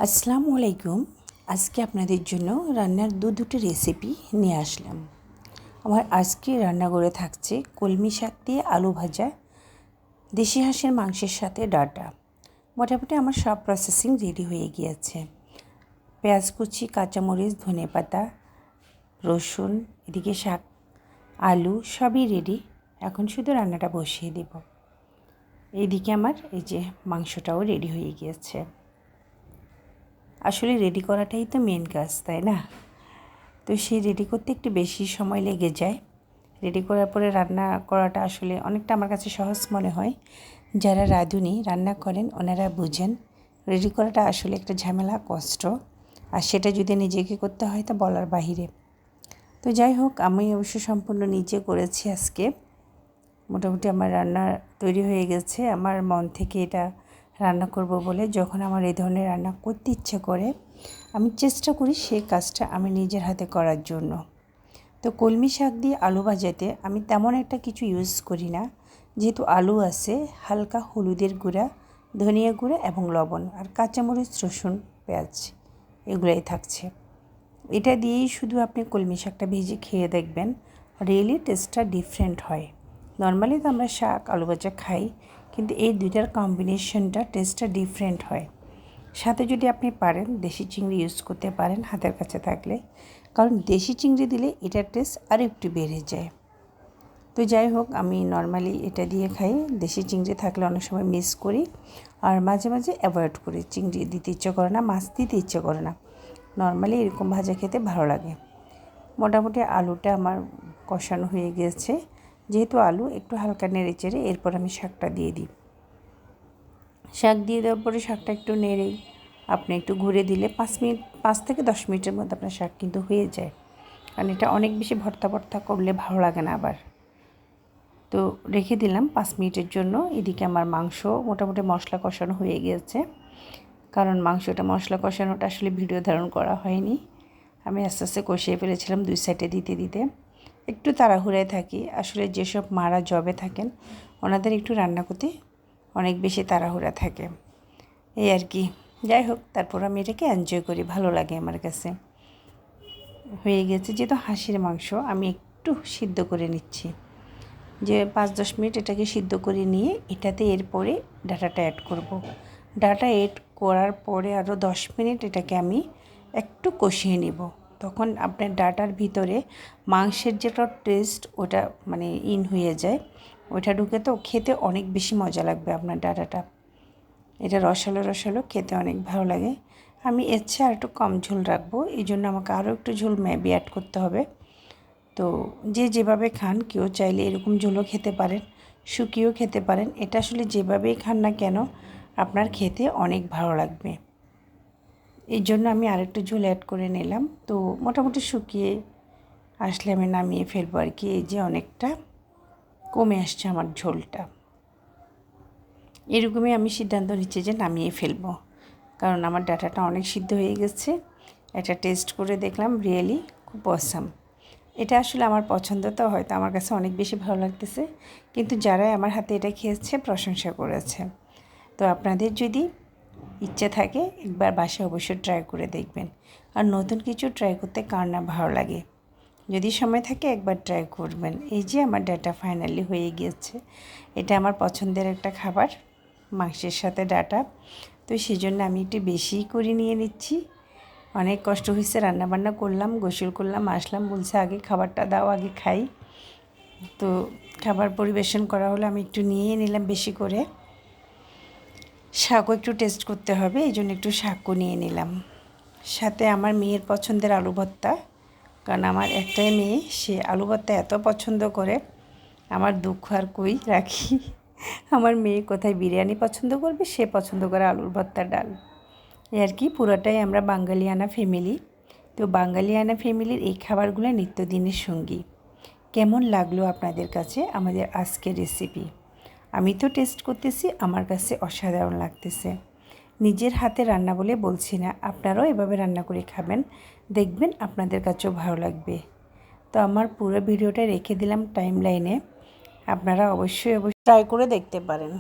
আসসালামু আলাইকুম। আজকে আপনাদের জন্য রান্নার দুটি রেসিপি নিয়ে আসলাম। আমার আজকে রান্নাঘরে থাকছে কলমি শাক দিয়ে আলু ভাজা, দেশি হাঁসের মাংসের সাথে ডাঁটা। মোটামুটি আমার সব প্রসেসিং রেডি হয়ে গিয়েছে। পেঁয়াজ কুচি, কাঁচামরিচ, ধনেপাতা, রসুন, এদিকে শাক, আলু সবই রেডি। এখন শুধু রান্নাটা বসিয়ে দেব। এইদিকে আমার এই যে মাংসটাও রেডি হয়ে গিয়েছে। আসলে রেডি করাটাই তো মেন কাজ, তাই না? তো সেই রেডি করতে একটু বেশি সময় লেগে যায়। রেডি করার পরে রান্না করাটা আসলে অনেকটা আমার কাছে সহজ মনে হয়। যারা রাঁধুনি রান্না করেন ওনারা বুঝেন রেডি করাটা আসলে একটা ঝামেলা, কষ্ট, আর সেটা যদি নিজেকে করতে হয় তো বলার বাহিরে। তো যাই হোক, আমি অবশ্য সম্পূর্ণ নিজে করেছি আজকে। মোটামুটি আমার রান্না তৈরি হয়ে গেছে। আমার মন থেকে এটা রান্না করব বলে যখন আমার এই ধরনের রান্না করতে ইচ্ছে করে আমি চেষ্টা করি সেই কাজটা আমি নিজের হাতে করার জন্য। তো কলমি শাক দিয়ে আলু ভাজাতে আমি তেমন একটা কিছু ইউজ করি না, যেহেতু আলু আছে। হালকা হলুদের গুঁড়া, ধনিয়া গুঁড়া এবং লবণ, আর কাঁচামরিচ, রসুন, পেঁয়াজ এগুলাই থাকছে। এটা দিয়েই শুধু আপনি কলমি শাকটা ভেজে খেয়ে দেখবেন, রিয়েলি টেস্টটা ডিফারেন্ট হয়। নর্মালি তো আমরা শাক আলু ভাজা খাই, কিন্তু এই দুইটার কম্বিনেশনটা টেস্টটা ডিফারেন্ট হয়। সাথে যদি আপনি পারেন দেশি চিংড়ি ইউজ করতে পারেন হাতের কাছে থাকলে, কারণ দেশি চিংড়ি দিলে এটার টেস্ট আরও একটু বেড়ে যায়। তো যাই হোক, আমি নর্মালি এটা দিয়ে খাই। দেশি চিংড়ি থাকলে অনেক সময় মিস করি, আর মাঝে মাঝে অ্যাভয়েড করি। চিংড়ি দিতে ইচ্ছে করে না, মাছ দিতে ইচ্ছে করে না। নর্মালি এরকম ভাজা খেতে ভালো লাগে। মোটামুটি আলুটা আমার কষানো হয়ে গিয়েছে। যেহেতু আলু একটু হালকা নেড়ে চেড়ে এরপর আমি শাকটা দিয়ে দিই। শাক দিয়ে দেওয়ার পরে শাকটা একটু নেড়েই আপনি একটু ঘুরে দিলে 5 থেকে 10 মিনিটের মধ্যে আপনার শাক কিন্তু হয়ে যায়। কারণ এটা অনেক বেশি ভর্তা ভর্তা করলে ভালো লাগে না আবার। তো রেখে দিলাম 5 মিনিটের জন্য। এদিকে আমার মাংস মোটামুটি মশলা কষানো হয়ে গিয়েছে। কারণ মাংসটা মশলা কষানোটা আসলে ভিডিও ধারণ করা হয়নি। আমি আস্তে আস্তে কষিয়ে ফেলেছিলাম 2 সাইডে দিতে দিতে। একটু তাড়াহুড়ায় থাকি। আসলে যেসব মারা জবে থাকেন ওনাদের একটু রান্না করতে অনেক বেশি তাড়াহুড়া থাকে, এই আর কি। যাই হোক, তারপর আমি এটাকে এনজয় করি, ভালো লাগে আমার কাছে। হয়ে গেছে, যেহেতু হাঁসের মাংস আমি একটু সিদ্ধ করে নিচ্ছি, যে 5-10 মিনিট এটাকে সিদ্ধ করে নিয়ে এটাতে এরপরে ডাটাটা অ্যাড করব। ডাটা অ্যাড করার পরে আরও 10 মিনিট এটাকে আমি একটু কষিয়ে নেব। তখন আপনার ডাটার ভিতরে মাংসের যেটা টেস্ট ওটা মানে হয়ে যায়, ওইটা ঢুকে তো খেতে অনেক বেশি মজা লাগবে আপনার ডাটাটা। এটা রসালো রসালো খেতে অনেক ভালো লাগে। আমি এর চেয়ে আর একটু কম ঝোল রাখবো, এই জন্য আমাকে আরও একটু ঝোল মেবি অ্যাড করতে হবে। তো যে যেভাবে খান, কেউ চাইলে এরকম ঝোলও খেতে পারেন, শুকিয়েও খেতে পারেন। এটা আসলে যেভাবেই খান না কেন আপনার খেতে অনেক ভালো লাগবে। এই জন্য আমি আরেকটু ঝোল অ্যাড করে নিলাম। তো মোটামুটি শুকিয়ে আসলে আমি নামিয়ে ফেলবো আর কি। এই যে অনেকটা কমে আসছে আমার ঝোলটা। এরকমই আমি সিদ্ধান্ত নিচ্ছি যে নামিয়ে ফেলবো, কারণ আমার ডাটাটা অনেক সিদ্ধ হয়ে গেছে। এটা টেস্ট করে দেখলাম, রিয়েলি খুব অসাম। এটা আসলে আমার পছন্দ, তো হয়তো আমার কাছে অনেক বেশি ভালো লাগতেছে, কিন্তু যারাই আমার হাতে এটা খেয়েছে প্রশংসা করেছে। তো আপনাদের যদি ইচ্ছে থাকে একবার বাসায় অবশ্যই ট্রাই করে দেখবেন। আর নতুন কিছু ট্রাই করতে কার না ভালো লাগে। যদি সময় থাকে একবার ট্রাই করবেন। এই যে আমার ডাটা ফাইনালি হয়ে গিয়েছে। এটা আমার পছন্দের একটা খাবার, মাংসের সাথে ডাটা। তো সেই জন্য আমি একটু বেশিই করে নিয়ে নিচ্ছি। অনেক কষ্ট হয়েছে, রান্নাবান্না করলাম, গোসল করলাম, আসলাম, বলছে আগে খাবারটা দাও, আগে খাই। তো খাবার পরিবেশন করা হলো, আমি একটু নিয়ে নিলাম বেশি করে। শাকও একটু টেস্ট করতে হবে, এই জন্য একটু শাকও নিয়ে নিলাম। সাথে আমার মেয়ের পছন্দের আলু ভর্তা, কারণ আমার একটাই মেয়ে, সে আলু ভর্তা এত পছন্দ করে। আমার দুঃখ আর কই রাখি। আমার মেয়ে কোথায় বিরিয়ানি পছন্দ করবে, সে পছন্দ করে আলুর ভর্তা, ডাল। এই আর কি, পুরোটাই আমরা বাঙালিয়ানা ফ্যামিলি। তো বাঙালিয়ানা ফ্যামিলির এই খাবারগুলো নিত্যদিনের সঙ্গী। কেমন লাগলো আপনাদের কাছে আমাদের আজকের রেসিপি? আমি তো টেস্ট করতেছি, আমার কাছে অসাধারণ লাগতেছে। নিজের হাতে রান্না বলে বলছি না, আপনারাও এভাবে রান্না করে খাবেন, দেখবেন আপনাদের কাছেও ভালো লাগবে। তো আমার পুরো ভিডিওটা রেখে দিলাম টাইম লাইনে, আপনারা অবশ্যই ট্রাই করে দেখতে পারেন।